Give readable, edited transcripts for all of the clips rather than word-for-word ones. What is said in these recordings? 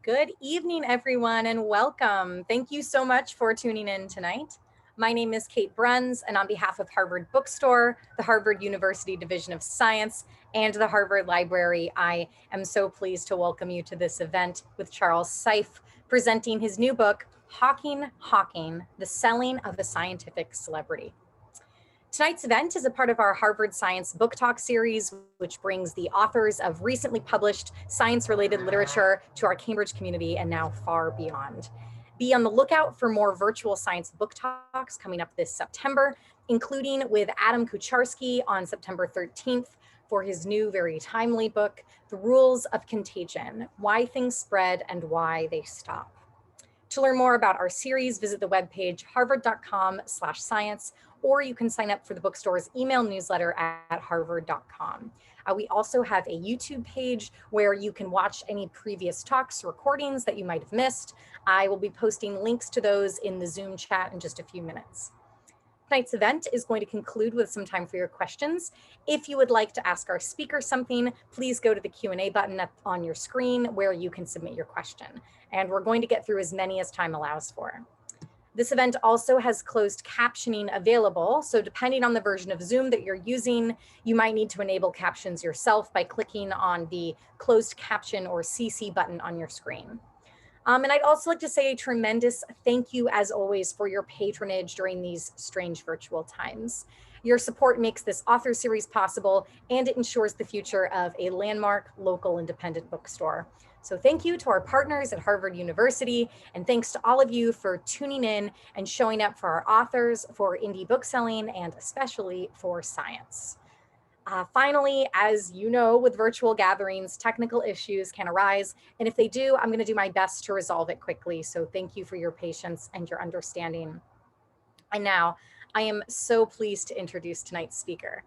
Good evening, everyone, and welcome. Thank you so much for tuning in tonight. My name is Kate Bruns, and on behalf of Harvard Bookstore, the Harvard University Division of Science, and the Harvard Library, I am so pleased to welcome you to this event with Charles Seife, presenting his new book, Hawking, The Selling of a Scientific Celebrity. Tonight's event is a part of our Harvard Science Book Talk series, which brings the authors of recently published science-related literature to our Cambridge community and now far beyond. Be on the lookout for more virtual science book talks coming up this September, including with Adam Kucharski on September 13th for his new, very timely book, The Rules of Contagion: Why Things Spread and Why They Stop. To learn more about our series, visit the webpage harvard.com/science, or you can sign up for the bookstore's email newsletter at harvard.com. We also have a YouTube page where you can watch any previous talks, recordings that you might have missed. I will be posting links to those in the Zoom chat in just a few minutes. Tonight's event is going to conclude with some time for your questions. If you would like to ask our speaker something, please go to the Q&A button up on your screen where you can submit your question. And we're going to get through as many as time allows for. This event also has closed captioning available, so depending on the version of Zoom that you're using, you might need to enable captions yourself by clicking on the closed caption or CC button on your screen. And I'd also like to say a tremendous thank you, as always, for your patronage during these strange virtual times. Your support makes this author series possible, and it ensures the future of a landmark local independent bookstore. So thank you to our partners at Harvard University, and thanks to all of you for tuning in and showing up for our authors, for indie bookselling, and especially for science. Finally, as you know, with virtual gatherings, technical issues can arise. And if they do, I'm going to do my best to resolve it quickly. So thank you for your patience and your understanding. And now I am so pleased to introduce tonight's speaker.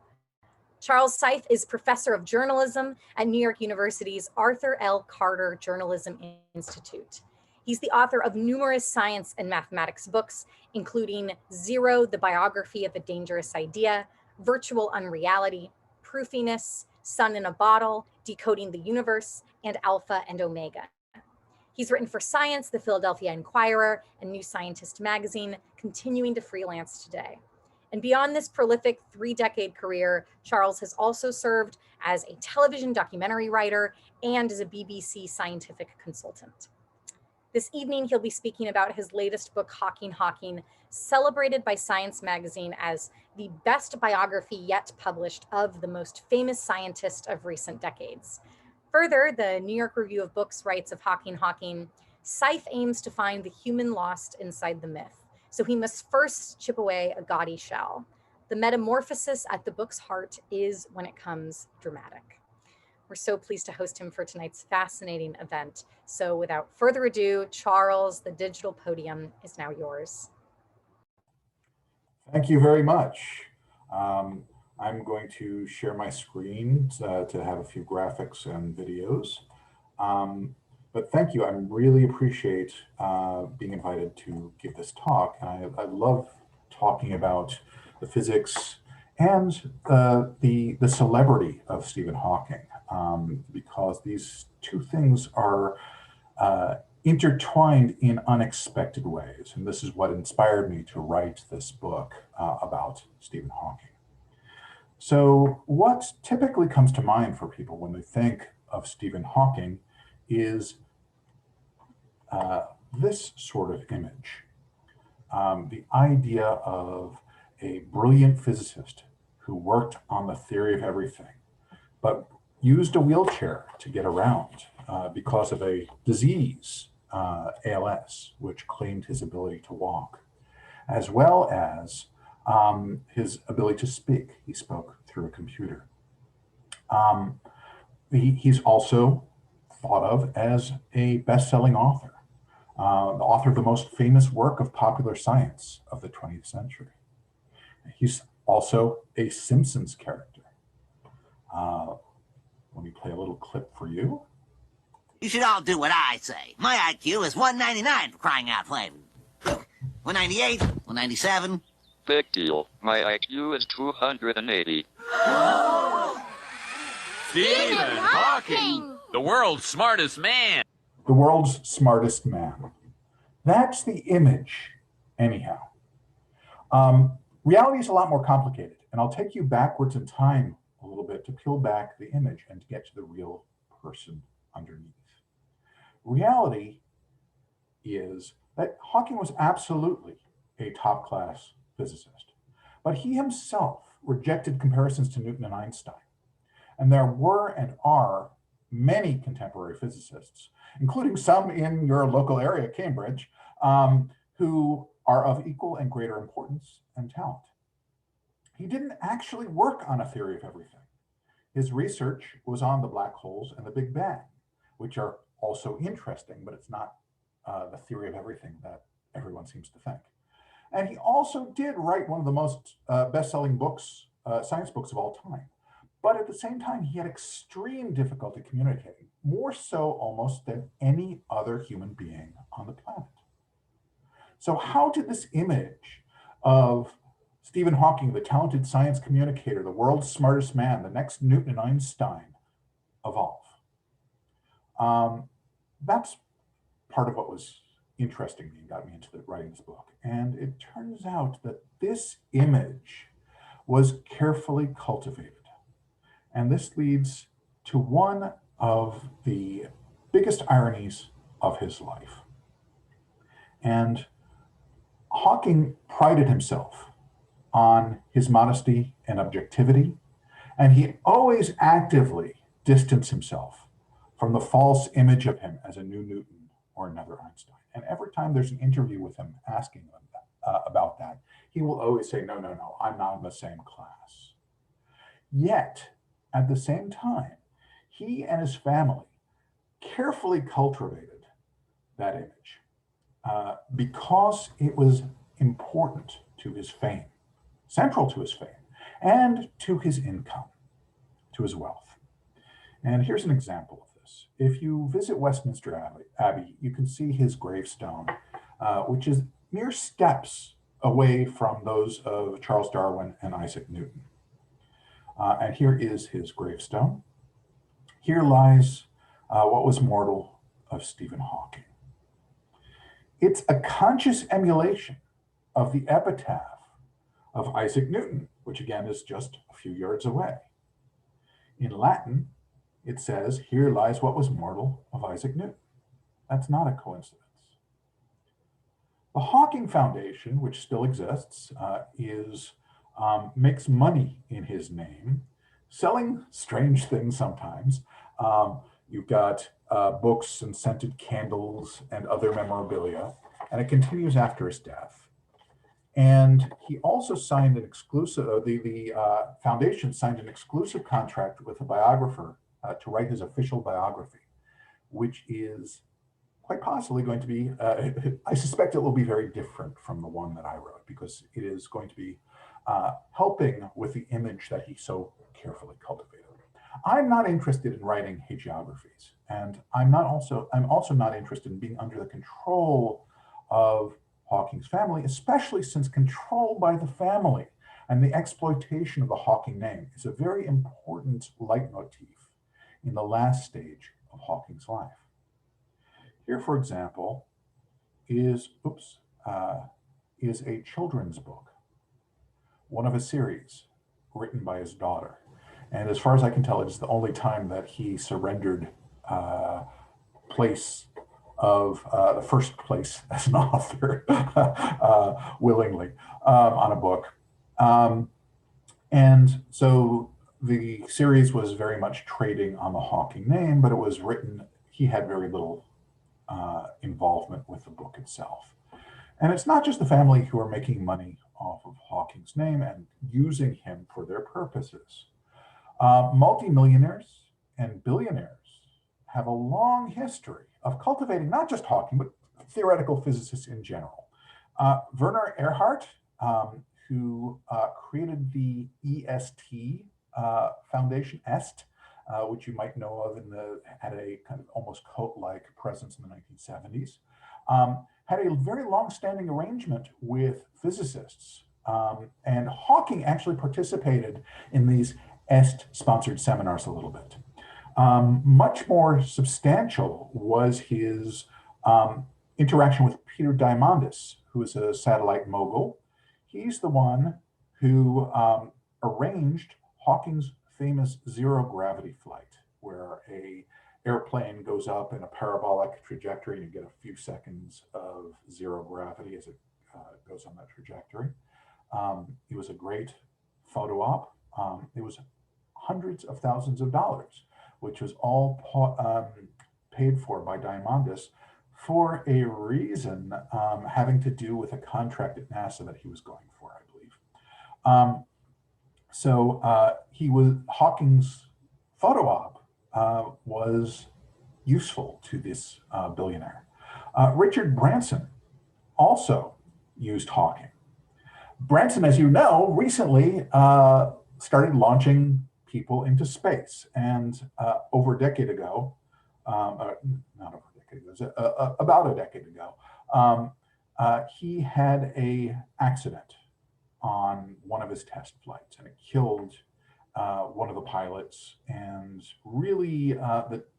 Charles Seife is professor of journalism at New York University's Arthur L. Carter Journalism Institute. He's the author of numerous science and mathematics books, including Zero, the Biography of a Dangerous Idea, Virtual Unreality, Proofiness, Sun in a Bottle, Decoding the Universe, and Alpha and Omega. He's written for Science, the Philadelphia Inquirer, and New Scientist magazine, continuing to freelance today. And beyond this prolific 3-decade career, Charles has also served as a television documentary writer and as a BBC scientific consultant. This evening, he'll be speaking about his latest book, Hawking, celebrated by Science magazine as the best biography yet published of the most famous scientist of recent decades. Further, the New York Review of Books writes of Hawking, Seife aims to find the human lost inside the myth, so he must first chip away a gaudy shell. The metamorphosis at the book's heart is, when it comes, dramatic. We're so pleased to host him for tonight's fascinating event. So without further ado, Charles, the digital podium is now yours. Thank you very much. I'm going to share my screen to have a few graphics and videos. But thank you. I really appreciate being invited to give this talk. And I love talking about the physics and the celebrity of Stephen Hawking, because these two things are intertwined in unexpected ways. And this is what inspired me to write this book about Stephen Hawking. So what typically comes to mind for people when they think of Stephen Hawking is this sort of image. The idea of a brilliant physicist who worked on the theory of everything, but used a wheelchair to get around because of a disease, ALS, which claimed his ability to walk, as well as his ability to speak. He spoke through a computer. He's also thought of as a best-selling author, the author of the most famous work of popular science of the 20th century. He's also a Simpsons character. Let me play a little clip for you. You should all do what I say. My IQ is 199 for crying out loud. 198, 197. Big deal. My IQ is 280. Stephen Hawking, the world's smartest man. the world's smartest man. That's the image, anyhow. Reality is a lot more complicated, and I'll take you backwards in time a little bit to peel back the image and to get to the real person underneath. Reality is that Hawking was absolutely a top-class physicist, but he himself rejected comparisons to Newton and Einstein. And there were and are many contemporary physicists, including some in your local area, Cambridge, who are of equal and greater importance and talent. He didn't actually work on a theory of everything. His research was on the black holes and the Big Bang, which are also interesting, but it's not the theory of everything that everyone seems to think. And he also did write one of the most best-selling books, science books of all time. But at the same time, he had extreme difficulty communicating, more so almost than any other human being on the planet. So how did this image of Stephen Hawking, the talented science communicator, the world's smartest man, the next Newton and Einstein, evolve? That's part of what was interesting me and got me into writing this book. And it turns out that this image was carefully cultivated. And this leads to one of the biggest ironies of his life. And Hawking prided himself on his modesty and objectivity, and he always actively distanced himself from the false image of him as a new Newton or another Einstein. And every time there's an interview with him asking him about that, he will always say, no, I'm not in the same class. Yet, at the same time, he and his family carefully cultivated that image because it was important to his fame, central to his fame, and to his income, to his wealth. And here's an example of this. If you visit Westminster Abbey, you can see his gravestone, which is mere steps away from those of Charles Darwin and Isaac Newton. And here is his gravestone. Here lies what was mortal of Stephen Hawking. It's a conscious emulation of the epitaph of Isaac Newton, which again is just a few yards away. In Latin, it says, here lies what was mortal of Isaac Newton. That's not a coincidence. The Hawking Foundation, which still exists, makes money in his name, selling strange things sometimes. You've got books and scented candles and other memorabilia, and it continues after his death. And he also signed an exclusive, the foundation signed an exclusive contract with a biographer to write his official biography, which is quite possibly going to be, I suspect it will be very different from the one that I wrote, because it is going to be helping with the image that he so carefully cultivated. I'm not interested in writing hagiographies, and I'm also not interested in being under the control of Hawking's family, especially since control by the family and the exploitation of the Hawking name is a very important leitmotif in the last stage of Hawking's life. Here, for example, is a children's book, one of a series written by his daughter. And as far as I can tell, it's the only time that he surrendered place of the first place as an author willingly on a book. And so the series was very much trading on the Hawking name, but it was written, he had very little involvement with the book itself. And it's not just the family who are making money off of Hawking's name and using him for their purposes. Multimillionaires and billionaires have a long history of cultivating not just Hawking, but theoretical physicists in general. Werner Erhard, who created the EST Foundation, EST, which you might know of had a kind of almost cult-like presence in the 1970s, had a very long-standing arrangement with physicists. And Hawking actually participated in these EST-sponsored seminars a little bit. Much more substantial was his interaction with Peter Diamandis, who is a satellite mogul. He's the one who arranged Hawking's famous zero gravity flight, where a airplane goes up in a parabolic trajectory and you get a few seconds of zero gravity as it goes on that trajectory. It was a great photo op. It was hundreds of thousands of dollars, which was all paid for by Diamandis for a reason having to do with a contract at NASA that he was going for, I believe. Hawking's photo op was useful to this billionaire. Richard Branson also used Hawking. Branson, as you know, recently started launching people into space, and over a decade ago, not over a decade ago, about a decade ago, he had a accident on one of his test flights, and it killed one of the pilots. And really,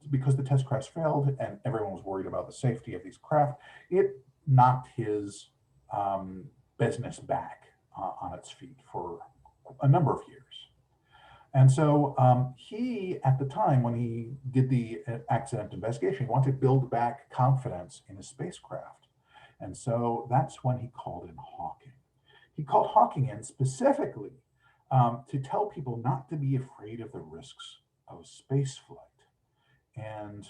because the test craft failed and everyone was worried about the safety of these craft, it knocked his business back on its feet for a number of years. And so he, at the time when he did the accident investigation, he wanted to build back confidence in his spacecraft. And so that's when he called in Hawking. He called Hawking in specifically to tell people not to be afraid of the risks of spaceflight. And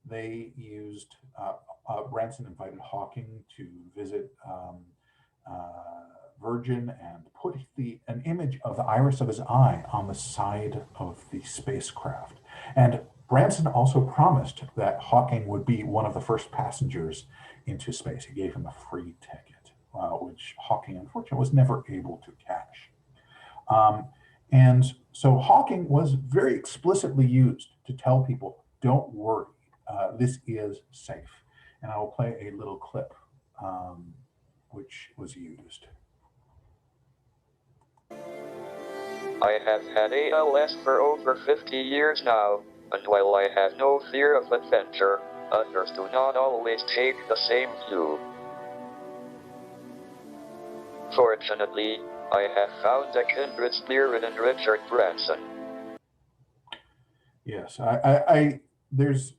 they used, Branson invited Hawking to visit Virgin and put an image of the iris of his eye on the side of the spacecraft. And Branson also promised that Hawking would be one of the first passengers into space. He gave him a free ticket, which Hawking, unfortunately, was never able to cash. And so Hawking was very explicitly used to tell people, don't worry, this is safe. And I will play a little clip which was used. I have had ALS for over 50 years now, and while I have no fear of adventure, others do not always take the same view. Fortunately, I have found a kindred spirit in Richard Branson. Yes, there's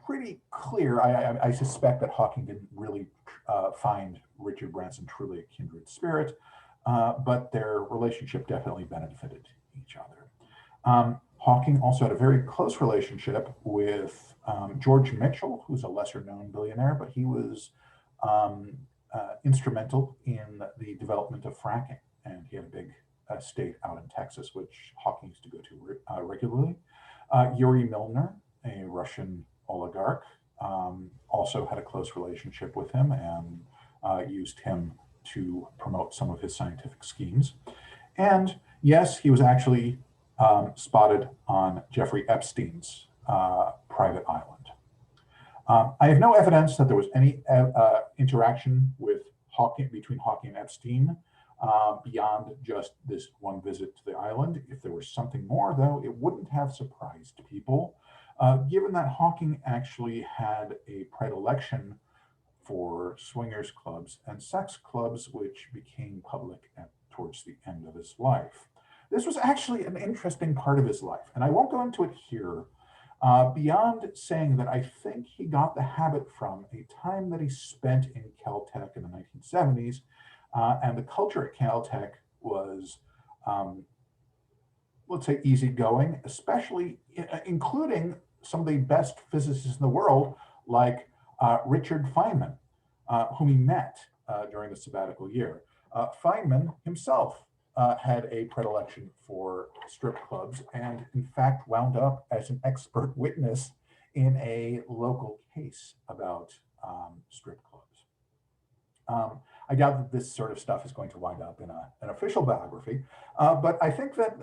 pretty clear, I suspect that Hawking didn't really find Richard Branson truly a kindred spirit, but their relationship definitely benefited each other. Hawking also had a very close relationship with George Mitchell, who's a lesser known billionaire, but he was instrumental in the development of fracking. And he had a big estate out in Texas, which Hawking used to go to regularly. Yuri Milner, a Russian oligarch, also had a close relationship with him and used him to promote some of his scientific schemes. And yes, he was actually spotted on Jeffrey Epstein's private island. I have no evidence that there was any interaction with between Hawking and Epstein beyond just this one visit to the island. If there was something more, though, it wouldn't have surprised people, given that Hawking actually had a predilection for swingers clubs and sex clubs, which became public towards the end of his life. This was actually an interesting part of his life, and I won't go into it here, beyond saying that I think he got the habit from a time that he spent in Caltech in the 1970s, and the culture at Caltech was, let's say, easygoing, especially including some of the best physicists in the world, like Richard Feynman, whom he met during the sabbatical year. Feynman himself had a predilection for strip clubs and, in fact, wound up as an expert witness in a local case about strip clubs. I doubt that this sort of stuff is going to wind up in an official biography, but I think that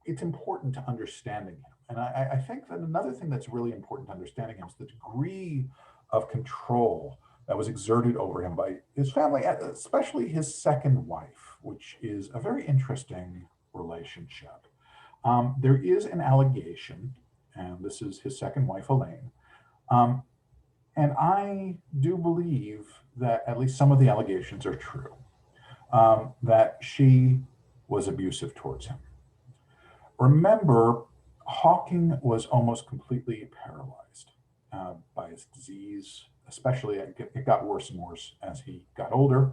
it's important to understanding him. And I think that another thing that's really important to understanding him is the degree of control that was exerted over him by his family, especially his second wife, which is a very interesting relationship. There is an allegation and this is his second wife, Elaine. And I do believe that at least some of the allegations are true, that she was abusive towards him. Remember, Hawking was almost completely paralyzed by his disease, especially it got worse and worse as he got older.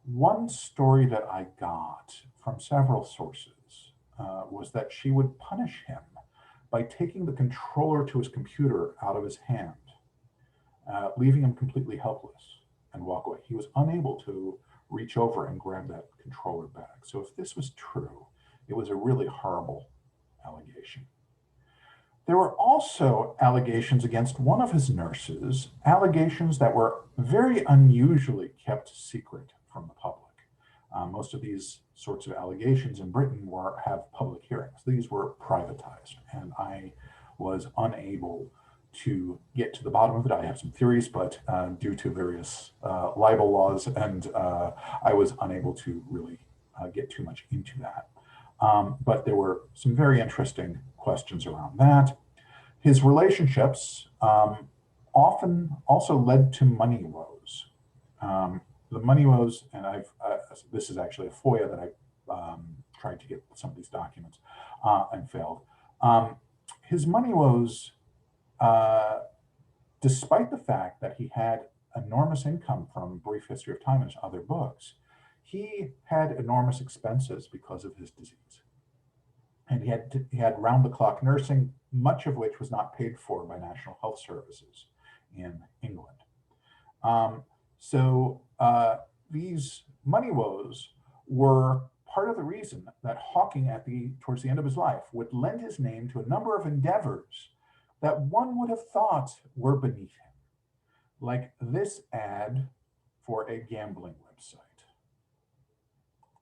One story that I got from several sources was that she would punish him by taking the controller to his computer out of his hand, leaving him completely helpless and walk away. He was unable to reach over and grab that controller back. So if this was true, it was a really horrible allegation. There were also allegations against one of his nurses, allegations that were very unusually kept secret from the public. Most of these sorts of allegations in Britain have public hearings. These were privatized, and I was unable to get to the bottom of it. I have some theories, but due to various libel laws, and I was unable to really get too much into that. But there were some very interesting questions around that. His relationships often also led to money woes. The money woes, and this is actually a FOIA that I tried to get some of these documents and failed. His money woes, despite the fact that he had enormous income from Brief History of Time and his other books, he had enormous expenses because of his disease. And he had round-the-clock nursing, much of which was not paid for by National Health Services in England. So these money woes were part of the reason that Hawking, towards the end of his life, would lend his name to a number of endeavors that one would have thought were beneath him, like this ad for a gambling website.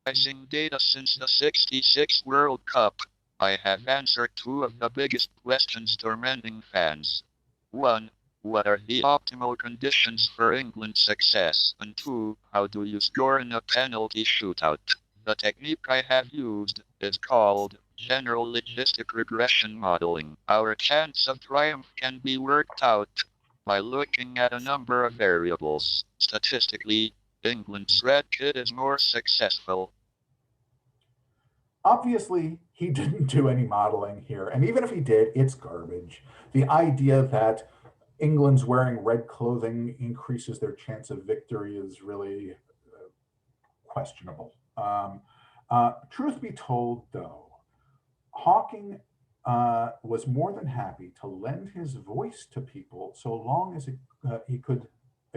Rising data since the '66 World Cup, I have answered two of the biggest questions tormenting fans. 1. What are the optimal conditions for England's success? And 2. How do you score in a penalty shootout? The technique I have used is called general logistic regression modeling. Our chance of triumph can be worked out by looking at a number of variables. Statistically, England's red kit is more successful. Obviously, he didn't do any modeling here. And even if he did, it's garbage. The idea that England's wearing red clothing increases their chance of victory is really questionable. Truth be told, though, Hawking was more than happy to lend his voice to people so long as it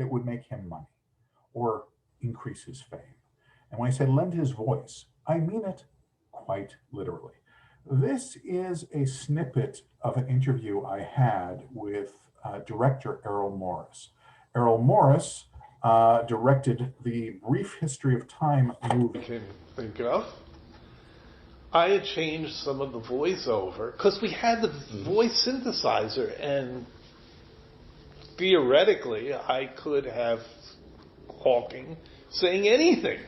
would make him money or increase his fame. And when I say lend his voice, I mean it quite literally. This is a snippet of an interview I had with director Errol Morris. Errol Morris directed the Brief History of Time movie. I can think of. I had changed some of the voiceover because we had the voice synthesizer, and theoretically I could have Hawking saying anything.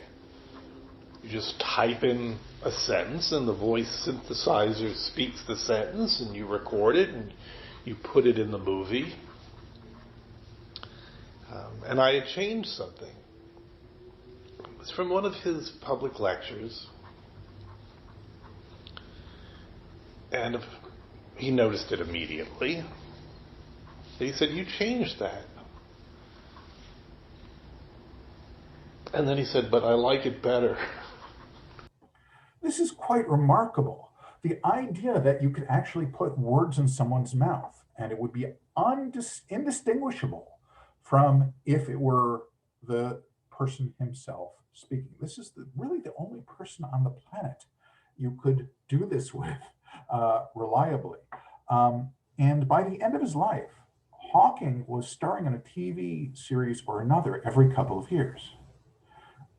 You just type in a sentence and the voice synthesizer speaks the sentence, and you record it and you put it in the movie. And I had changed something. It was from one of his public lectures. And he noticed it immediately. He said, "You changed that." And then he said, "But I like it better." This is quite remarkable. The idea that you could actually put words in someone's mouth and it would be indistinguishable from if it were the person himself speaking. This is really the only person on the planet you could do this with reliably. And by the end of his life, Hawking was starring in a TV series or another every couple of years.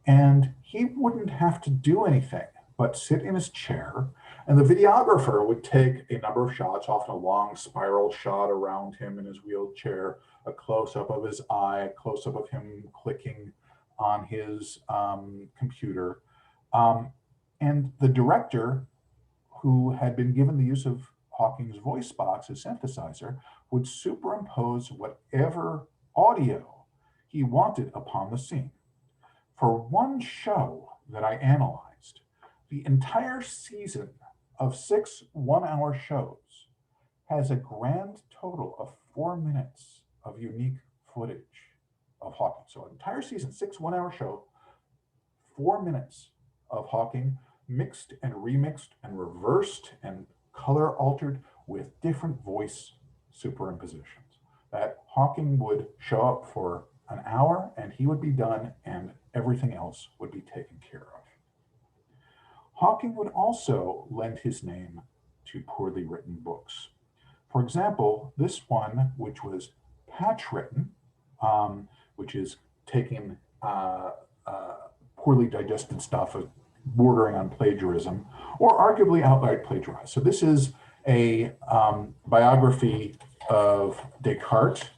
And he wouldn't have to do anything but sit in his chair, and the videographer would take a number of shots, often a long spiral shot around him in his wheelchair, a close-up of his eye, a close-up of him clicking on his computer. And the director, who had been given the use of Hawking's voice box, his synthesizer, would superimpose whatever audio he wanted upon the scene. For one show that I analyzed, the entire season of 6 one-hour shows has a grand total of 4 minutes of unique footage of Hawking. So an entire season, 6 one-hour show, 4 minutes of Hawking mixed and remixed and reversed and color altered with different voice superimpositions. That Hawking would show up for an hour and he would be done and everything else would be taken care of. Hawking would also lend his name to poorly written books. For example, this one, which was patch written, which is taking poorly digested stuff bordering on plagiarism, or arguably outright plagiarized. So this is a biography of Descartes.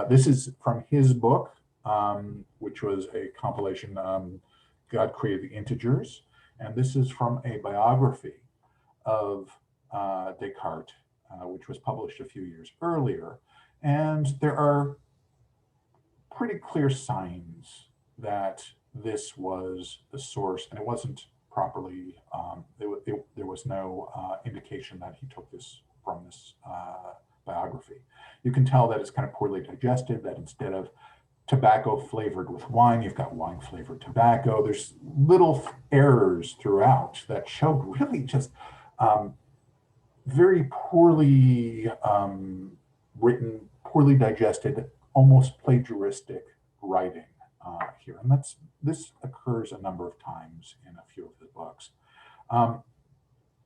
This is from his book, which was a compilation, God Created the Integers. And this is from a biography of Descartes, which was published a few years earlier. And there are pretty clear signs that this was the source, and it wasn't properly, there was no indication that he took this from this biography. You can tell that it's kind of poorly digested, that instead of tobacco flavored with wine, you've got wine flavored tobacco. There's little errors throughout that showed really just very poorly written, poorly digested, almost plagiaristic writing here. And this occurs a number of times in a few of his books.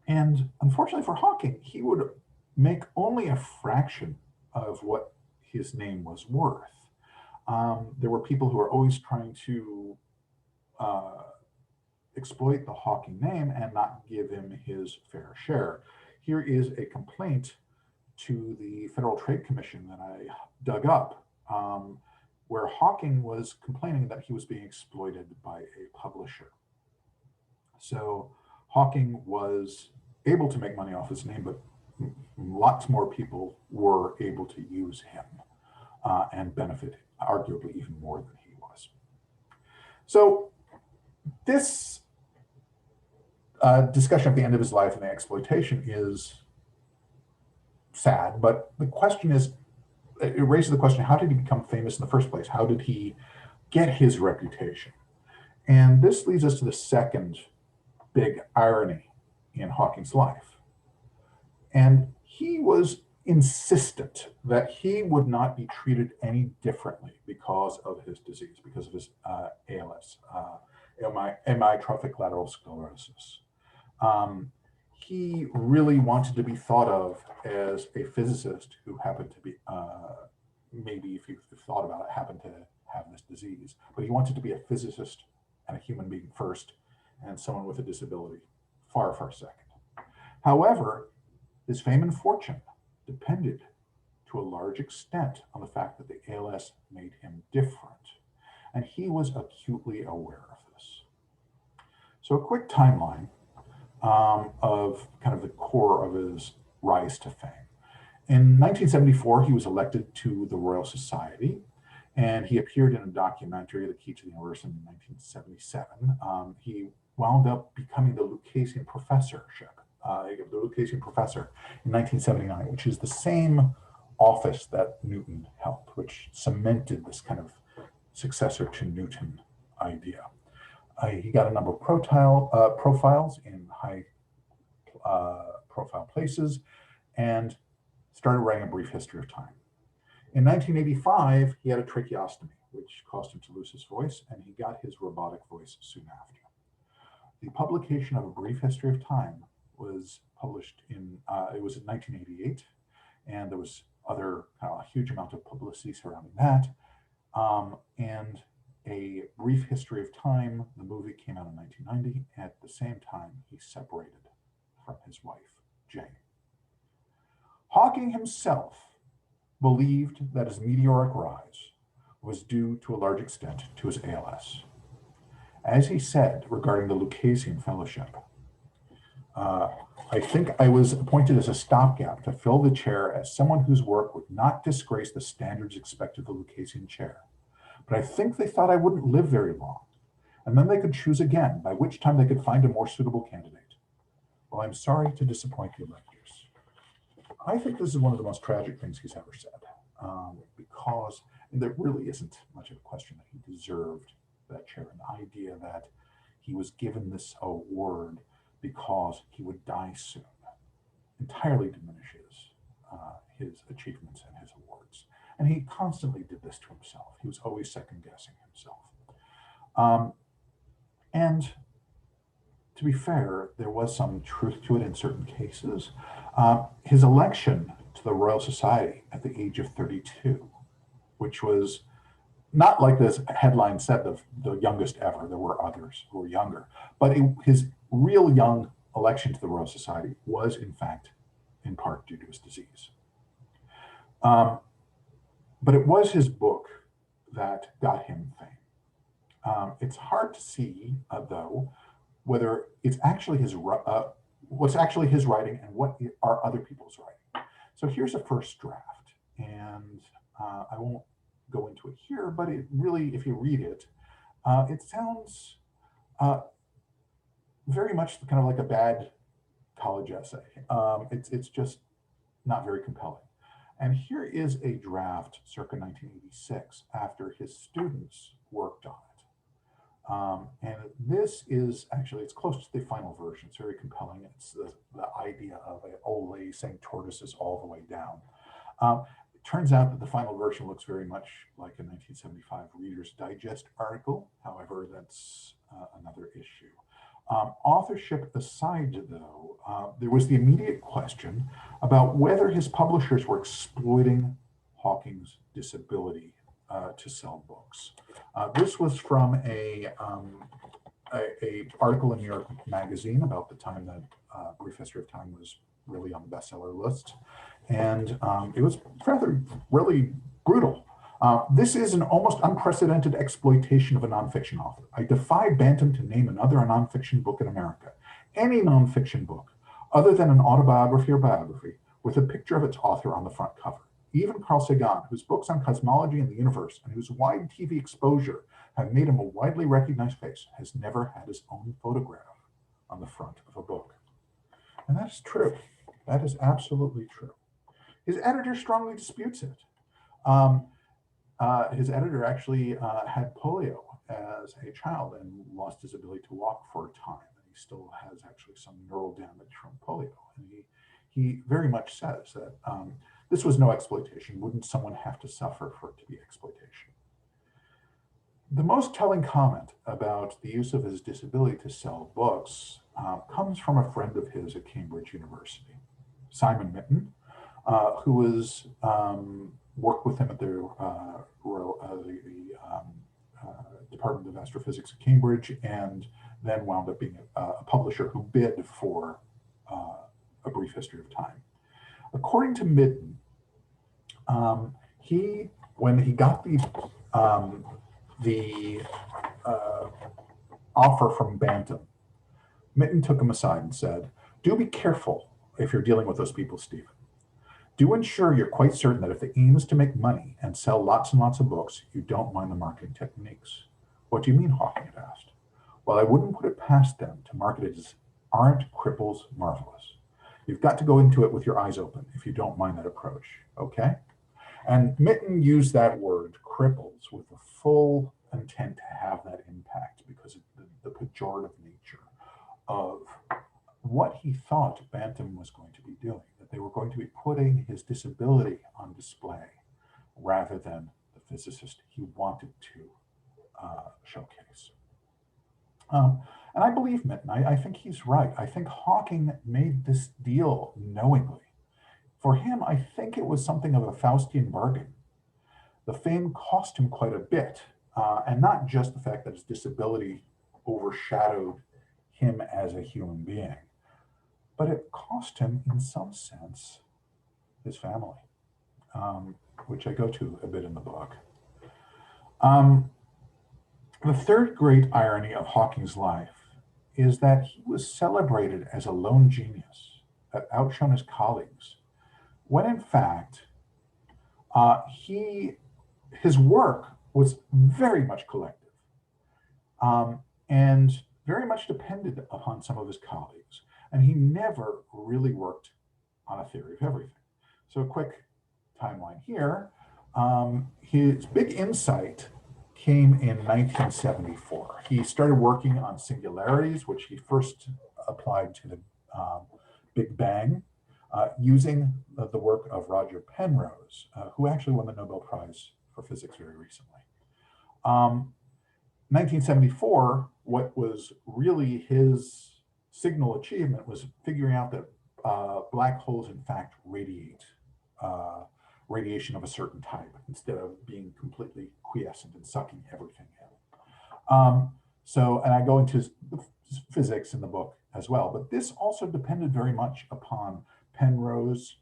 And unfortunately for Hawking, he would make only a fraction of what his name was worth. There were people who were always trying to exploit the Hawking name and not give him his fair share. Here is a complaint to the Federal Trade Commission that I dug up, where Hawking was complaining that he was being exploited by a publisher. So Hawking was able to make money off his name, but lots more people were able to use him and benefit arguably even more than he was. So this discussion at the end of his life and the exploitation is sad, but the question is, it raises the question, how did he become famous in the first place? How did he get his reputation? And this leads us to the second big irony in Hawking's life. And he was insistent that he would not be treated any differently because of his disease, because of his ALS, amyotrophic lateral sclerosis. He really wanted to be thought of as a physicist who happened to be, maybe if you thought about it, happened to have this disease, but he wanted to be a physicist and a human being first, and someone with a disability far, far second. However, his fame and fortune depended to a large extent on the fact that the ALS made him different, and he was acutely aware of this. So a quick timeline of kind of the core of his rise to fame. In 1974, he was elected to the Royal Society, and he appeared in a documentary, The Key to the Universe, in 1977. He wound up becoming the Lucasian professorship, the Lucasian professor in 1979, which is the same office that Newton held, which cemented this kind of successor to Newton idea. He got a number of profiles in high profile places and started writing A Brief History of Time. In 1985, he had a tracheostomy, which caused him to lose his voice, and he got his robotic voice soon after. The publication of A Brief History of Time was published in, it was in 1988, and there was a huge amount of publicity surrounding that. And A Brief History of Time, the movie, came out in 1990. At the same time, he separated from his wife, Jane. Hawking himself believed that his meteoric rise was due to a large extent to his ALS. As he said regarding the Lucasian Fellowship, I think I was appointed as a stopgap to fill the chair as someone whose work would not disgrace the standards expected of the Lucasian chair. But I think they thought I wouldn't live very long, and then they could choose again, by which time they could find a more suitable candidate. Well, I'm sorry to disappoint the electors. I think this is one of the most tragic things he's ever said, because there really isn't much of a question that he deserved that chair. And the idea that he was given this award because he would die soon entirely diminishes his achievements and his awards. And he constantly did this to himself. He was always second guessing himself. And to be fair, there was some truth to it in certain cases. His election to the Royal Society at the age of 32, which was not like this headline said, the youngest ever. There were others who were younger, but his real young election to the Royal Society was, in fact, in part due to his disease. But it was his book that got him fame. It's hard to see, though, whether it's actually what's actually his writing and what are other people's writing. So here's a first draft, and I won't go into it here, but it really, if you read it, it sounds very much kind of like a bad college essay. It's just not very compelling. And here is a draft circa 1986 after his students worked on it. And this is actually, it's close to the final version. It's very compelling. It's the idea of an old lady saying tortoises all the way down. It turns out that the final version looks very much like a 1975 Reader's Digest article. However, that's another issue. Authorship aside, though, there was the immediate question about whether his publishers were exploiting Hawking's disability to sell books. This was from a article in New York Magazine about the time that Brief History of Time was really on the bestseller list. And it was really brutal. This is an almost unprecedented exploitation of a nonfiction author. I defy Bantam to name another nonfiction book in America, any nonfiction book, other than an autobiography or biography, with a picture of its author on the front cover. Even Carl Sagan, whose books on cosmology and the universe and whose wide TV exposure have made him a widely recognized face, has never had his own photograph on the front of a book. And that is true. That is absolutely true. His editor strongly disputes it. His editor actually had polio as a child and lost his ability to walk for a time. And he still has actually some neural damage from polio. And he very much says that this was no exploitation. Wouldn't someone have to suffer for it to be exploitation? The most telling comment about the use of his disability to sell books comes from a friend of his at Cambridge University, Simon Mitten, who was worked with him at the Department of Astrophysics at Cambridge, and then wound up being a publisher who bid for A Brief History of Time. According to Mitten, when he got the offer from Bantam, Mitten took him aside and said, "Do be careful if you're dealing with those people, Stephen. Do ensure you're quite certain that if the aim is to make money and sell lots and lots of books, you don't mind the marketing techniques." "What do you mean?" Hawking had asked. "Well, I wouldn't put it past them to market it as aren't cripples marvelous. You've got to go into it with your eyes open if you don't mind that approach, okay?" And Mitten used that word, cripples, with the full intent to have that impact because of the pejorative nature of what he thought Bantam was going to be doing, that they were going to be putting his disability on display rather than the physicist he wanted to showcase. And I believe Mitten. I think he's right. I think Hawking made this deal knowingly. For him, I think it was something of a Faustian bargain. The fame cost him quite a bit, and not just the fact that his disability overshadowed him as a human being, but it cost him, in some sense, his family, which I go to a bit in the book. The third great irony of Hawking's life is that he was celebrated as a lone genius, outshone his colleagues, when in fact his work was very much collective, and very much depended upon some of his colleagues. And he never really worked on a theory of everything. So a quick timeline here. His big insight came in 1974. He started working on singularities, which he first applied to the Big Bang, using the work of Roger Penrose, who actually won the Nobel Prize for Physics very recently. 1974, what was really his signal achievement was figuring out that black holes in fact radiate radiation of a certain type instead of being completely quiescent and sucking everything in. And I go into physics in the book as well, but this also depended very much upon Penrose,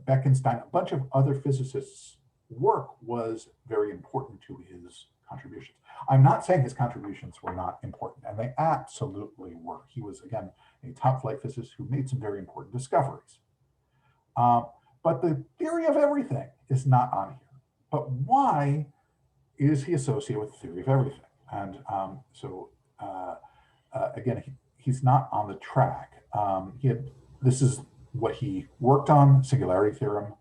Bekenstein, a bunch of other physicists' work was very important to his contributions. I'm not saying his contributions were not important, and they absolutely were. He was, again, a top-flight physicist who made some very important discoveries. But the theory of everything is not on here. But why is he associated with the theory of everything? And again, he's not on the track. This is what he worked on: singularity theorem,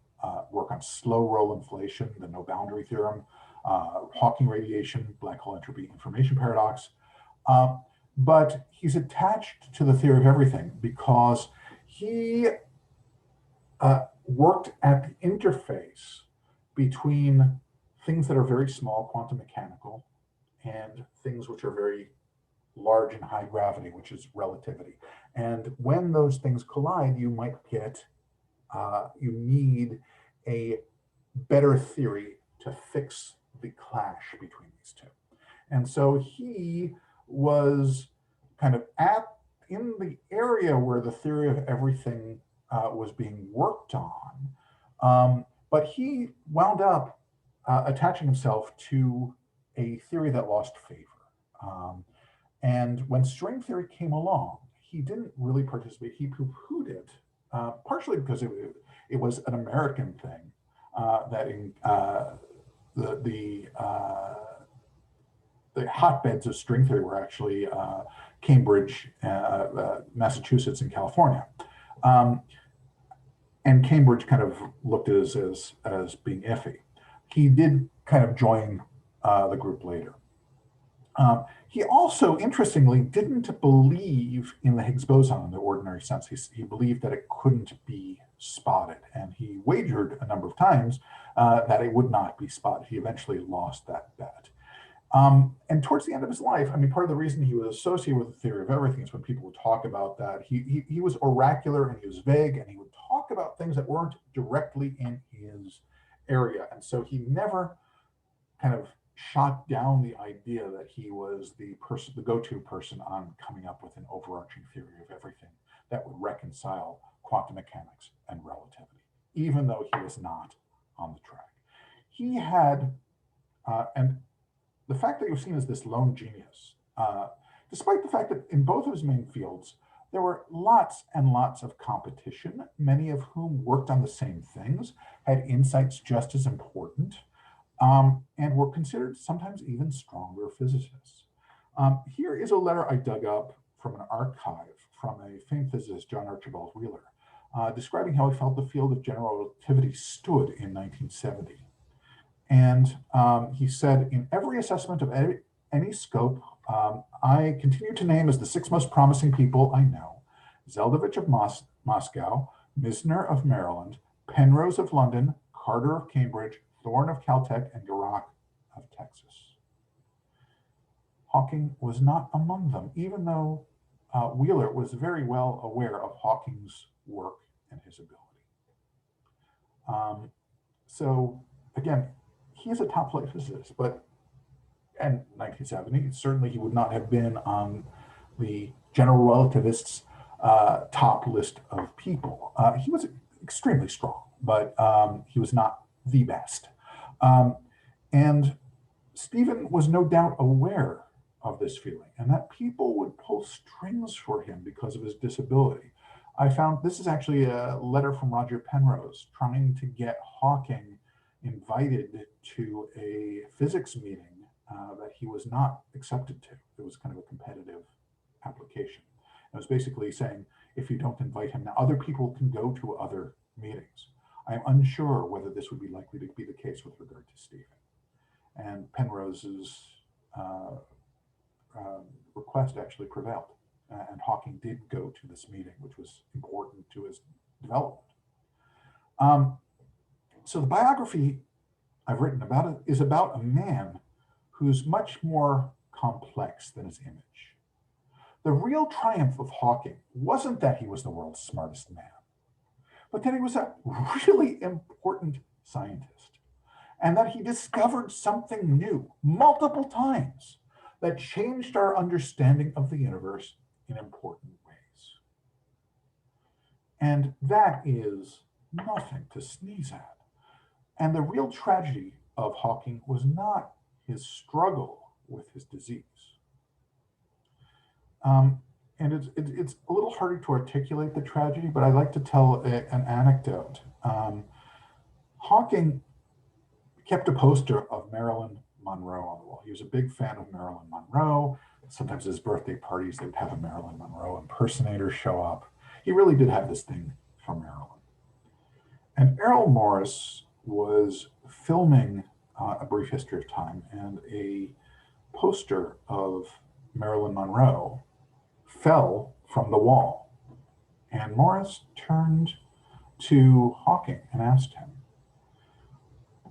work on slow roll inflation, the no boundary theorem, Hawking radiation, black hole entropy information paradox. But he's attached to the theory of everything because he worked at the interface between things that are very small, quantum mechanical, and things which are very large and high gravity, which is relativity. And when those things collide, you might get, you need a better theory to fix the clash between these two. And so he was kind of in the area where the theory of everything was being worked on, but he wound up attaching himself to a theory that lost favor. And when string theory came along, he didn't really participate. He poo-pooed it, partially because it was an American thing, that in the hotbeds of string theory were actually Cambridge, Massachusetts, and California. And Cambridge kind of looked at it as being iffy. He did kind of join the group later. He also, interestingly, didn't believe in the Higgs boson in the ordinary sense. He believed that it couldn't be spotted, and he wagered a number of times that it would not be spotted. He eventually lost that bet. And towards the end of his life, I mean, part of the reason he was associated with the theory of everything is when people would talk about that. He was oracular and he was vague, and he would talk about things that weren't directly in his area. And so he never kind of shot down the idea that he was the go-to person on coming up with an overarching theory of everything that would reconcile quantum mechanics and relativity, even though he was not on the track. He had, and the fact that he was seen as this lone genius, despite the fact that in both of his main fields, there were lots and lots of competition, many of whom worked on the same things, had insights just as important, and were considered sometimes even stronger physicists. Here is a letter I dug up from an archive from a famed physicist, John Archibald Wheeler, describing how he felt the field of general relativity stood in 1970. And he said, in every assessment of any scope, I continue to name as the 6 most promising people I know: Zeldovich of Moscow, Misner of Maryland, Penrose of London, Carter of Cambridge, Thorne of Caltech, and Dirac of Texas. Hawking was not among them, even though Wheeler was very well aware of Hawking's work and his ability. So again, he is a top-flight physicist, but in 1970, certainly he would not have been on the general relativists' top list of people. He was extremely strong, but he was not the best. And Stephen was no doubt aware of this feeling and that people would pull strings for him because of his disability. I found this is actually a letter from Roger Penrose trying to get Hawking invited to a physics meeting that he was not accepted to. It was kind of a competitive application. It was basically saying, if you don't invite him now, other people can go to other meetings. I'm unsure whether this would be likely to be the case with regard to Stephen. And Penrose's request actually prevailed. And Hawking did go to this meeting, which was important to his development. So the biography I've written about it is about a man who's much more complex than his image. The real triumph of Hawking wasn't that he was the world's smartest man, but that he was a really important scientist and that he discovered something new multiple times that changed our understanding of the universe in important ways. And that is nothing to sneeze at. And the real tragedy of Hawking was not his struggle with his disease. And it's a little harder to articulate the tragedy, but I'd like to tell an anecdote. Hawking kept a poster of Marilyn Monroe on the wall. He was a big fan of Marilyn Monroe. Sometimes at his birthday parties, they would have a Marilyn Monroe impersonator show up. He really did have this thing for Marilyn. And Errol Morris was filming A Brief History of Time, and a poster of Marilyn Monroe fell from the wall. And Morris turned to Hawking and asked him,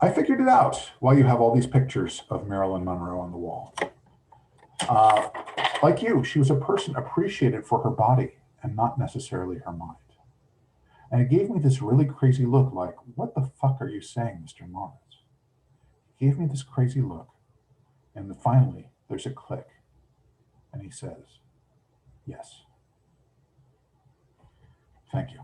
I figured it out why you have all these pictures of Marilyn Monroe on the wall. Like you, she was a person appreciated for her body and not necessarily her mind. And it gave me this really crazy look like, what the fuck are you saying, Mr. Morris? He gave me this crazy look. And then finally, there's a click. And he says, yes. Thank you.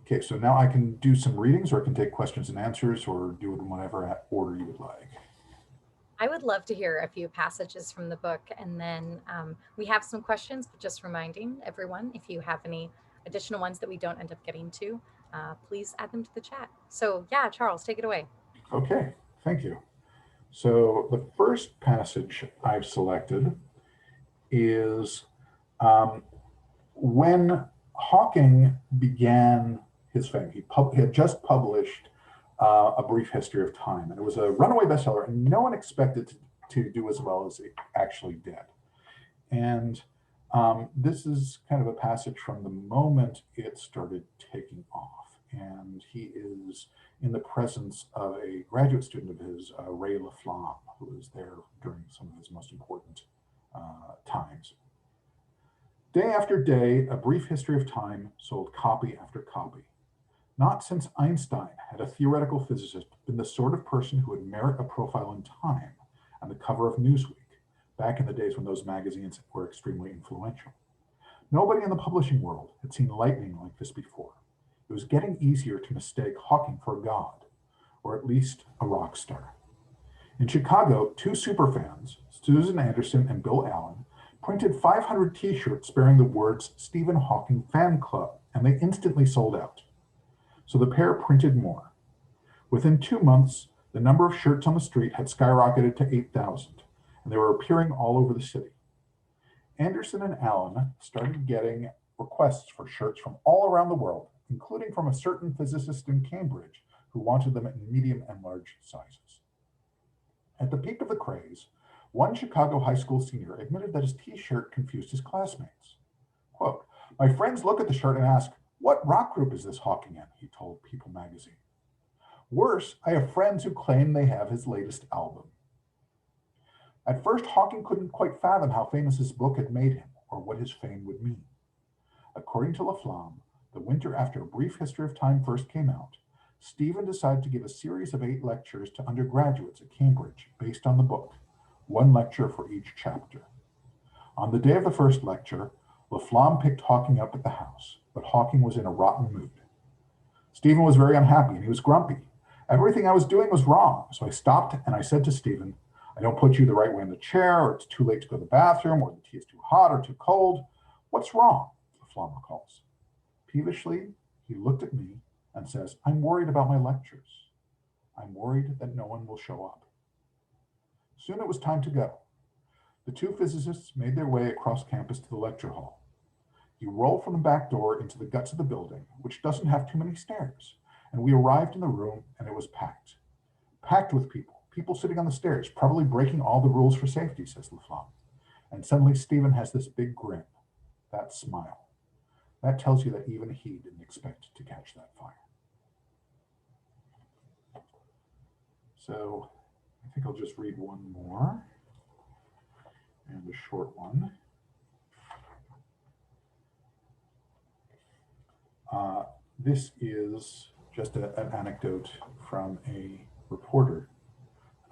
Okay, so now I can do some readings, or I can take questions and answers, or do it in whatever order you would like. I would love to hear a few passages from the book, and then we have some questions, but just reminding everyone, if you have any additional ones that we don't end up getting to, please add them to the chat. So yeah, Charles, take it away. Okay, thank you. So the first passage I've selected is when Hawking began his fame. He had just published A Brief History of Time, and it was a runaway bestseller, and no one expected to do as well as it actually did. And this is kind of a passage from the moment it started taking off. And he is in the presence of a graduate student of his, Ray LaFlamme, who was there during some of his most important times. Day after day, A Brief History of Time sold copy after copy. Not since Einstein had a theoretical physicist been the sort of person who would merit a profile in Time on the cover of Newsweek, back in the days when those magazines were extremely influential. Nobody in the publishing world had seen lightning like this before. It was getting easier to mistake Hawking for a god, or at least a rock star. In Chicago, two superfans, Susan Anderson and Bill Allen, printed 500 t-shirts bearing the words Stephen Hawking Fan Club, and they instantly sold out. So the pair printed more. Within 2 months, the number of shirts on the street had skyrocketed to 8,000, and they were appearing all over the city. Anderson and Allen started getting requests for shirts from all around the world, including from a certain physicist in Cambridge who wanted them in medium and large sizes. At the peak of the craze, one Chicago high school senior admitted that his t-shirt confused his classmates. Quote, my friends look at the shirt and ask, what rock group is this Hawking in? He told People magazine. Worse, I have friends who claim they have his latest album. At first, Hawking couldn't quite fathom how famous his book had made him, or what his fame would mean. According to LaFlamme, the winter after A Brief History of Time first came out, Stephen decided to give a series of 8 lectures to undergraduates at Cambridge based on the book, 1 lecture for each chapter. On the day of the first lecture, LaFlamme picked Hawking up at the house, but Hawking was in a rotten mood. Stephen was very unhappy and he was grumpy. Everything I was doing was wrong, so I stopped and I said to Stephen, I don't put you the right way in the chair, or it's too late to go to the bathroom, or the tea is too hot or too cold. What's wrong? Laflamme recalls. Peevishly, he looked at me and says, I'm worried about my lectures. I'm worried that no one will show up. Soon it was time to go. The two physicists made their way across campus to the lecture hall. You roll from the back door into the guts of the building, which doesn't have too many stairs, and we arrived in the room and it was packed. Packed with people sitting on the stairs, probably breaking all the rules for safety, says Laflamme. And suddenly Stephen has this big grin, that smile. That tells you that even he didn't expect to catch that fire. So I think I'll just read one more, and a short one. This is just an anecdote from a reporter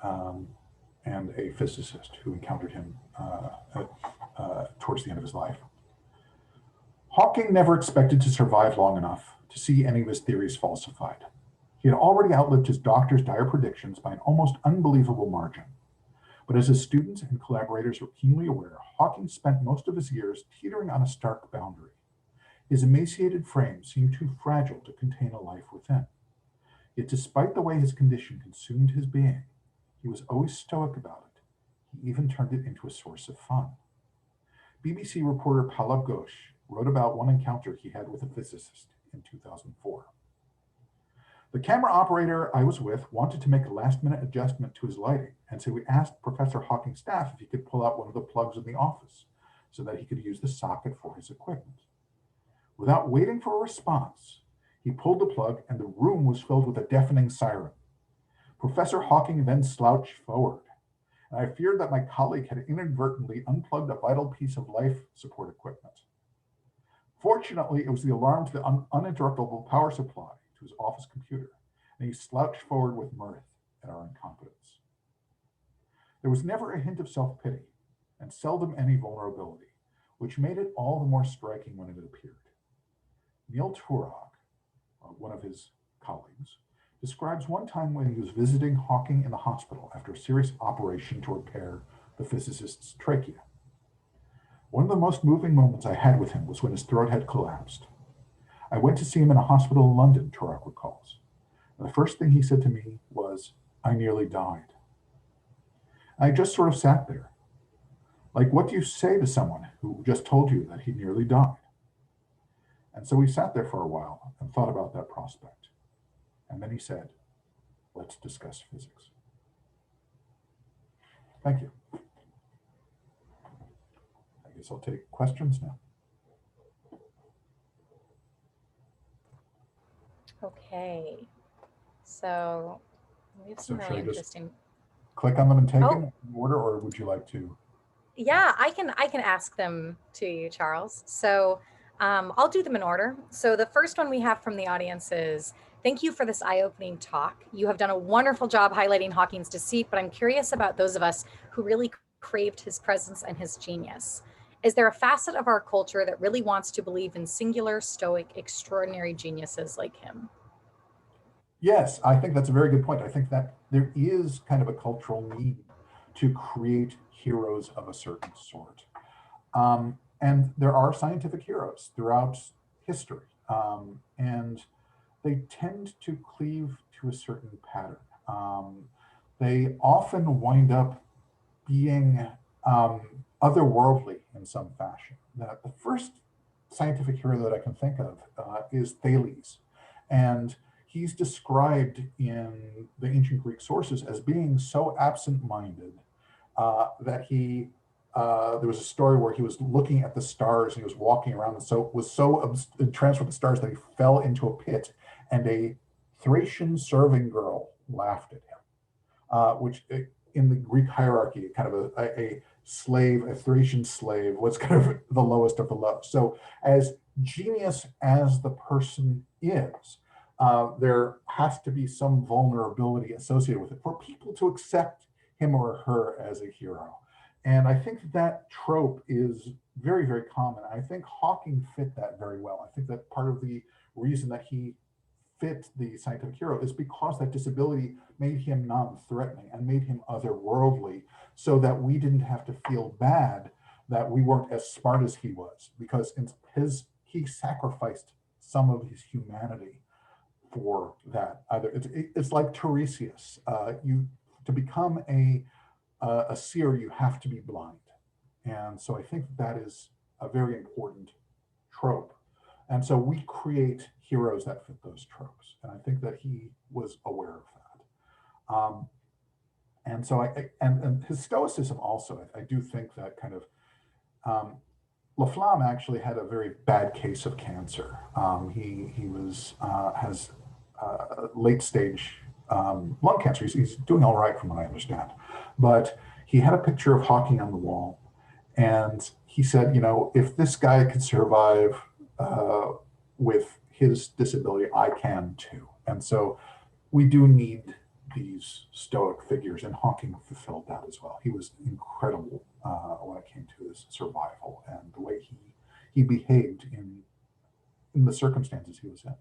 and a physicist who encountered him towards the end of his life. Hawking never expected to survive long enough to see any of his theories falsified. He had already outlived his doctor's dire predictions by an almost unbelievable margin. But as his students and collaborators were keenly aware, Hawking spent most of his years teetering on a stark boundary. His emaciated frame seemed too fragile to contain a life within. Yet despite the way his condition consumed his being, he was always stoic about it. He even turned it into a source of fun. BBC reporter Pallav Ghosh wrote about one encounter he had with a physicist in 2004. The camera operator I was with wanted to make a last-minute adjustment to his lighting, and so we asked Professor Hawking's staff if he could pull out one of the plugs in the office so that he could use the socket for his equipment. Without waiting for a response, he pulled the plug and the room was filled with a deafening siren. Professor Hawking then slouched forward, and I feared that my colleague had inadvertently unplugged a vital piece of life support equipment. Fortunately, it was the alarm to the uninterruptible power supply to his office computer, and he slouched forward with mirth at our incompetence. There was never a hint of self-pity, and seldom any vulnerability, which made it all the more striking when it appeared. Neil Turok, one of his colleagues, describes one time when he was visiting Hawking in the hospital after a serious operation to repair the physicist's trachea. One of the most moving moments I had with him was when his throat had collapsed. I went to see him in a hospital in London, Turok recalls. And the first thing he said to me was, I nearly died. I just sort of sat there. Like, what do you say to someone who just told you that he nearly died? And so we sat there for a while and thought about that prospect. And then he said, let's discuss physics. Thank you. I guess I'll take questions now. Okay. So we have some So really should I just interesting. click on them and take Oh. them in order, or would you like to? Yeah, I can ask them to you, Charles. So I'll do them in order. So the first one we have from the audience is, thank you for this eye-opening talk. You have done a wonderful job highlighting Hawking's deceit, but I'm curious about those of us who really craved his presence and his genius. Is there a facet of our culture that really wants to believe in singular, stoic, extraordinary geniuses like him? Yes, I think that's a very good point. I think that there is kind of a cultural need to create heroes of a certain sort. And there are scientific heroes throughout history, and they tend to cleave to a certain pattern. They often wind up being otherworldly in some fashion. The first scientific hero that I can think of is Thales. And he's described in the ancient Greek sources as being so absent-minded that he, there was a story where he was looking at the stars and he was walking around and so was so entranced with the stars that he fell into a pit, and a Thracian serving girl laughed at him, which in the Greek hierarchy, kind of a slave, a Thracian slave, was kind of the lowest of the low. So as genius as the person is, there has to be some vulnerability associated with it for people to accept him or her as a hero. And I think that trope is very, very common. I think Hawking fit that very well. I think that part of the reason that he fit the scientific hero is because that disability made him non-threatening and made him otherworldly, so that we didn't have to feel bad that we weren't as smart as he was, because he sacrificed some of his humanity for that. Either it's like Tiresias. To become a seer, you have to be blind, and so I think that is a very important trope. And so we create heroes that fit those tropes, and I think that he was aware of that. And so and his stoicism also, I do think that kind of Laflamme actually had a very bad case of cancer. He has late stage lung cancer. He's doing all right from what I understand, but he had a picture of Hawking on the wall, and he said, if this guy could survive with his disability, I can too. And so we do need these stoic figures, and Hawking fulfilled that as well. He was incredible when it came to his survival and the way he behaved in the circumstances he was in.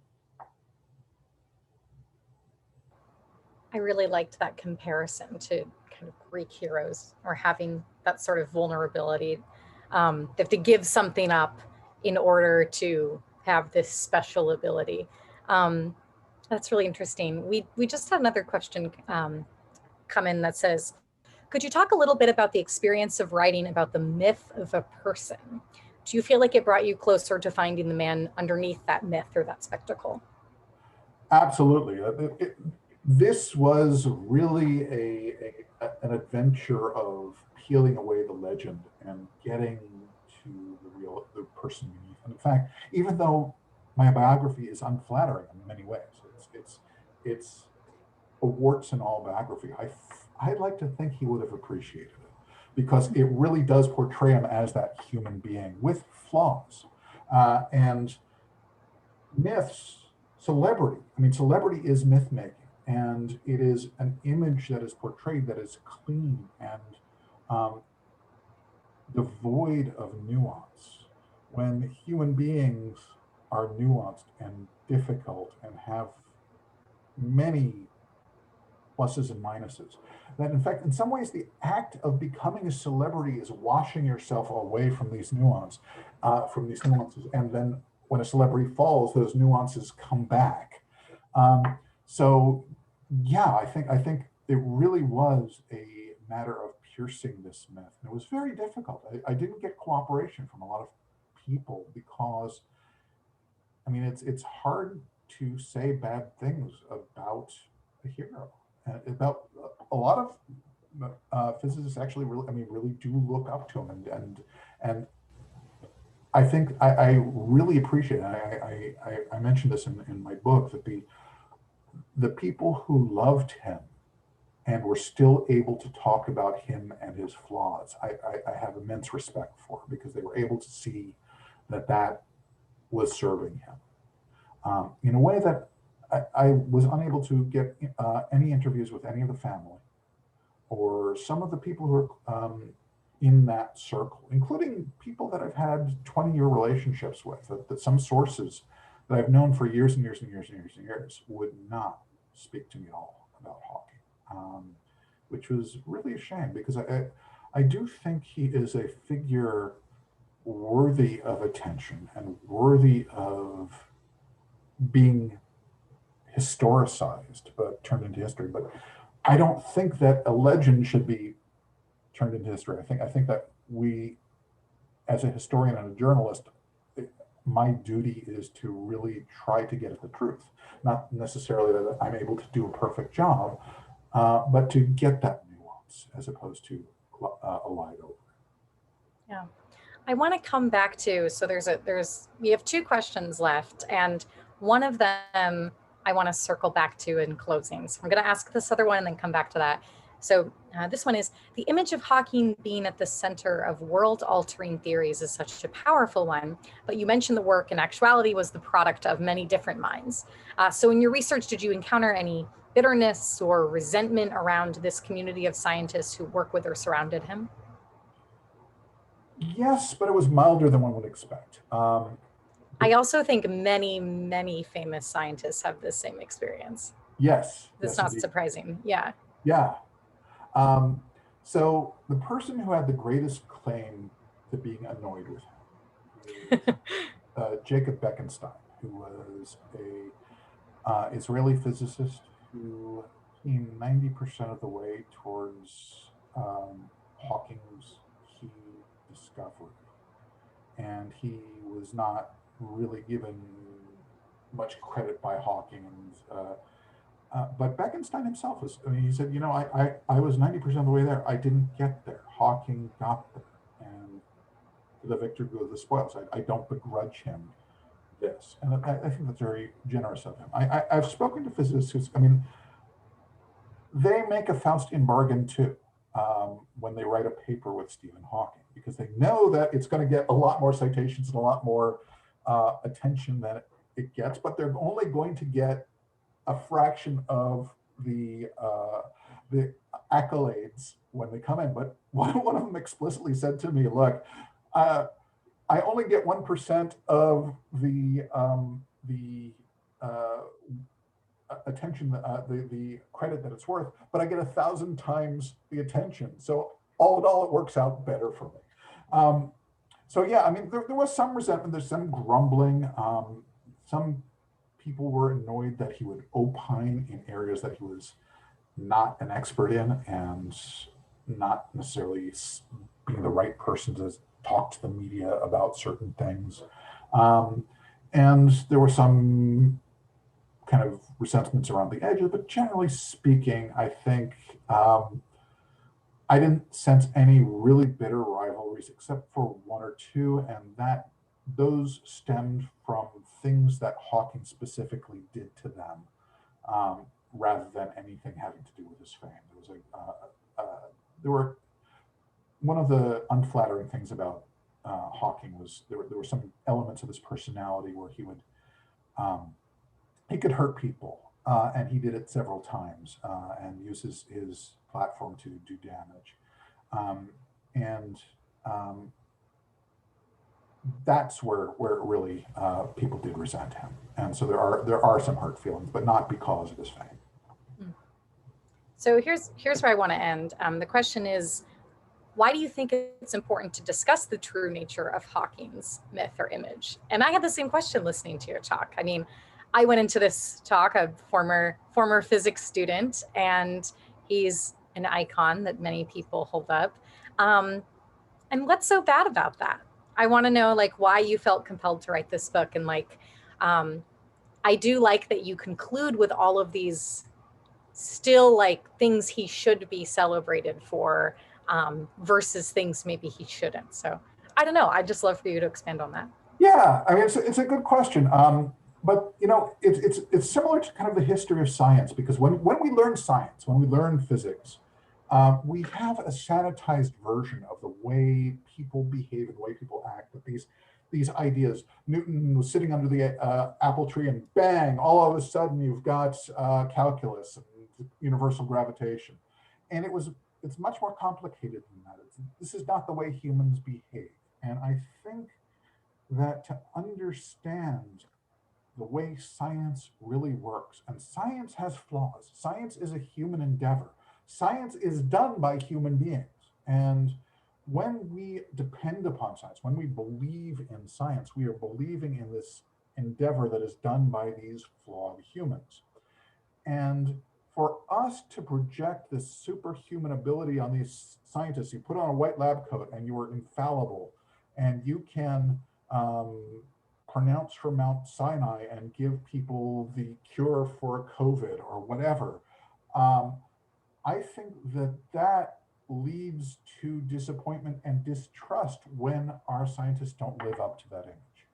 I really liked that comparison to kind of Greek heroes, or having that sort of vulnerability. They have to give something up in order to have this special ability. That's really interesting. We just had another question come in that says, could you talk a little bit about the experience of writing about the myth of a person? Do you feel like it brought you closer to finding the man underneath that myth or that spectacle? Absolutely. This was really an adventure of peeling away the legend and getting to the person beneath. And in fact, even though my biography is unflattering in many ways, it's a warts and all biography, I'd like to think he would have appreciated it, because it really does portray him as that human being with flaws. And myths, celebrity is myth making, and it is an image that is portrayed that is clean and devoid of nuance. When human beings are nuanced and difficult and have many pluses and minuses, that in fact, in some ways, the act of becoming a celebrity is washing yourself away from these nuances, and then when a celebrity falls, those nuances come back. So yeah, I think it really was a matter of piercing this myth. And it was very difficult. I didn't get cooperation from a lot of people, because it's hard to say bad things about a hero. And about a lot of physicists actually really do look up to him, and I think I really appreciate it. I mentioned this in my book, that the people who loved him and were still able to talk about him and his flaws, I have immense respect for, because they were able to see that was serving him in a way that I was unable to get any interviews with any of the family or some of the people who are in that circle, including people that I've had 20-year relationships with, that some sources that I've known for years and years and years and years and years would not speak to me at all about Hawking, which was really a shame, because I do think he is a figure worthy of attention and worthy of being historicized, but turned into history. But I don't think that a legend should be turned into history. I think that we, as a historian and a journalist, my duty is to really try to get at the truth. Not necessarily that I'm able to do a perfect job, but to get that nuance as opposed to a lied over. Yeah. I want to come back to, so we have two questions left, and one of them I want to circle back to in closing. So I'm going to ask this other one and then come back to that. So this one is, the image of Hawking being at the center of world-altering theories is such a powerful one, but you mentioned the work in actuality was the product of many different minds. So in your research, did you encounter any bitterness or resentment around this community of scientists who work with or surrounded him? Yes, but it was milder than one would expect. I also think many, many famous scientists have this same experience. Yes. That's yes, not indeed. surprising. Yeah. Yeah. So the person who had the greatest claim to being annoyed with him is Jacob Bekenstein, who was a Israeli physicist who came 90% of the way towards Hawking's key discovery. And he was not really given much credit by Hawking. But Bekenstein himself was, I mean, he said, I was 90% of the way there. I didn't get there. Hawking got there. And to the victor go the spoils. I don't begrudge him this. And I think that's very generous of him. I've spoken to physicists, I mean, they make a Faustian bargain too when they write a paper with Stephen Hawking, because they know that it's going to get a lot more citations and a lot more attention than it gets, but they're only going to get a fraction of the accolades when they come in. But one of them explicitly said to me, look, I only get 1% of the attention, the credit that it's worth, but I get 1,000 times the attention. So all in all, it works out better for me. So yeah, I mean, there was some resentment, there's some grumbling. Some people were annoyed that he would opine in areas that he was not an expert in and not necessarily being the right person to talk to the media about certain things. And there were some kind of resentments around the edges, but generally speaking, I think I didn't sense any really bitter rivalries except for one or two, and that those stemmed from things that Hawking specifically did to them, rather than anything having to do with his fame. There were one of the unflattering things about Hawking was there were some elements of his personality where he could hurt people, and he did it several times, and use his platform to do damage, and that's where really people did resent him, and so there are some hurt feelings, but not because of his fame. So here's where I want to end. The question is, why do you think it's important to discuss the true nature of Hawking's myth or image? And I had the same question listening to your talk. I mean, I went into this talk, a former physics student, and he's an icon that many people hold up. And what's so bad about that? I want to know, like, why you felt compelled to write this book. And like, I do like that you conclude with all of these still like things he should be celebrated for, versus things maybe he shouldn't. So I don't know. I'd just love for you to expand on that. Yeah, I mean, it's a good question. But it's similar to kind of the history of science, because when we learn science, when we learn physics, we have a sanitized version of the way people behave and the way people act. That these ideas, Newton was sitting under the apple tree, and bang, all of a sudden you've got calculus and universal gravitation, and it's much more complicated than that. This is not the way humans behave, and I think that to understand the way science really works, and science has flaws. Science is a human endeavor. Science is done by human beings. And when we depend upon science, when we believe in science, we are believing in this endeavor that is done by these flawed humans. And for us to project this superhuman ability on these scientists, you put on a white lab coat and you are infallible, and you can pronounce from Mount Sinai and give people the cure for COVID or whatever. I think that leads to disappointment and distrust when our scientists don't live up to that image.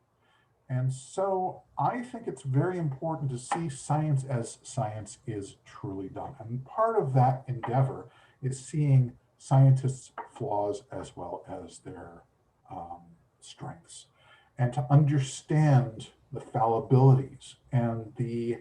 And so I think it's very important to see science as science is truly done. And part of that endeavor is seeing scientists' flaws as well as their strengths, and to understand the fallibilities and the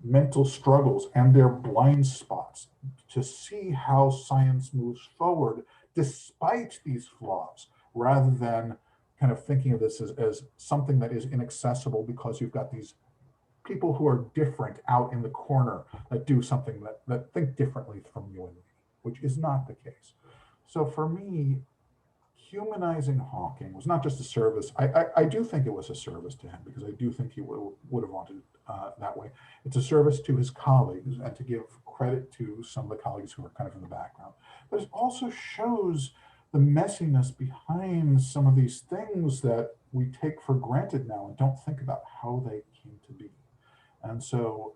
mental struggles and their blind spots, to see how science moves forward despite these flaws, rather than kind of thinking of this as something that is inaccessible because you've got these people who are different out in the corner that do something that think differently from you and me, which is not the case. So for me, humanizing Hawking was not just a service. I do think it was a service to him, because I do think he would have wanted that way. It's a service to his colleagues and to give credit to some of the colleagues who are kind of in the background. But it also shows the messiness behind some of these things that we take for granted now and don't think about how they came to be. And so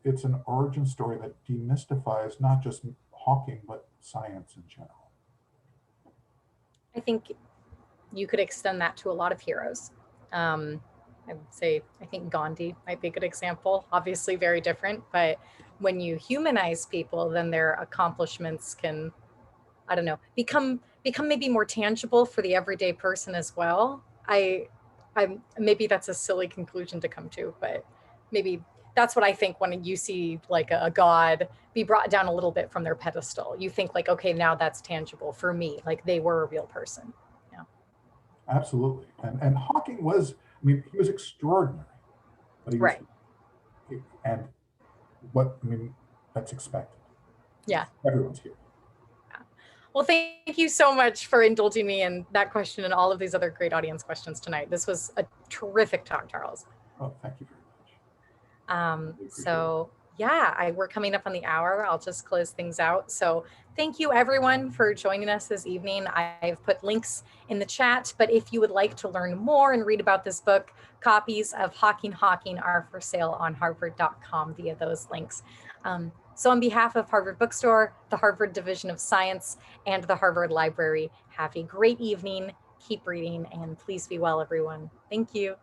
it's an origin story that demystifies not just Hawking, but science in general. I think you could extend that to a lot of heroes. I would say, I think Gandhi might be a good example, obviously very different, but when you humanize people, then their accomplishments can, I don't know, become maybe more tangible for the everyday person as well. I'm maybe that's a silly conclusion to come to, but maybe that's what I think when you see like a god be brought down a little bit from their pedestal. You think like, okay, now that's tangible for me, like they were a real person. Yeah. Absolutely. And Hawking was, I mean, he was extraordinary, but he was, Right. and what, I mean, that's expected. Yeah. Everyone's here. Well, thank you so much for indulging me in that question and all of these other great audience questions tonight. This was a terrific talk, Charles. Oh, thank you very much. So yeah, we're coming up on the hour. I'll just close things out. So thank you everyone for joining us this evening. I've put links in the chat, but if you would like to learn more and read about this book, copies of Hawking are for sale on harvard.com via those links. So on behalf of Harvard Bookstore, the Harvard Division of Science, and the Harvard Library, have a great evening, keep reading, and please be well, everyone. Thank you.